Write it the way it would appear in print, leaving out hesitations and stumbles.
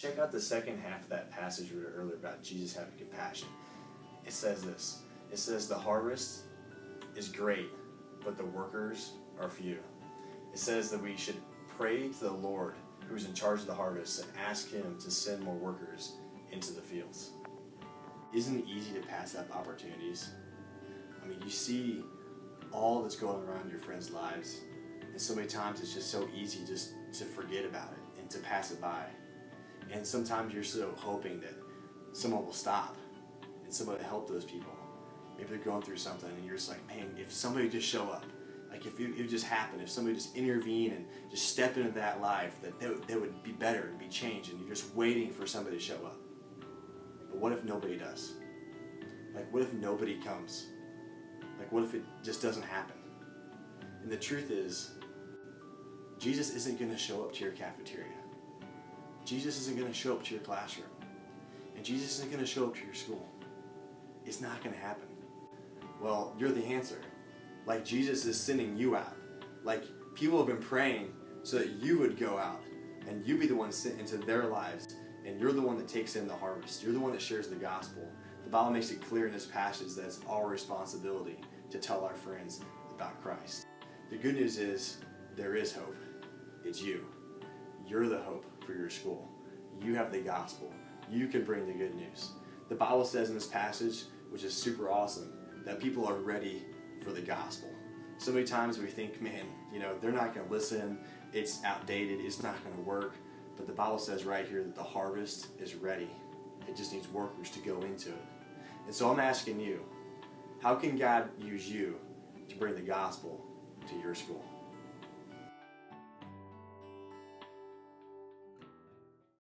Check out the second half of that passage we read earlier about Jesus having compassion. It says this. It says the harvest is great, but the workers are few. It says that we should pray to the Lord who's in charge of the harvest and ask him to send more workers into the fields. Isn't it easy to pass up opportunities? I mean, you see all that's going around in your friends' lives, and so many times it's just so easy just to forget about it and to pass it by. And sometimes you're so hoping that someone will stop and someone will help those people. Maybe they're going through something and you're just like, man, if somebody would just show up, like if it would just happen, if somebody just intervene and just step into that life, that would be better and be changed, and you're just waiting for somebody to show up. But what if nobody does? Like, what if nobody comes? Like, what if it just doesn't happen? And the truth is, Jesus isn't going to show up to your cafeteria. Jesus isn't going to show up to your classroom. And Jesus isn't going to show up to your school. It's not going to happen. Well, you're the answer. Like, Jesus is sending you out. Like, people have been praying so that you would go out and you be the one sent into their lives, and you're the one that takes in the harvest. You're the one that shares the gospel. The Bible makes it clear in this passage that it's our responsibility to tell our friends about Christ. The good news is there is hope. It's you. You're the hope for your school. You have the gospel. You can bring the good news. The Bible says in this passage, which is super awesome, that people are ready for the gospel. So many times we think, man, they're not going to listen. It's outdated. It's not going to work. But the Bible says right here that the harvest is ready. It just needs workers to go into it. And so I'm asking you, how can God use you to bring the gospel to your school?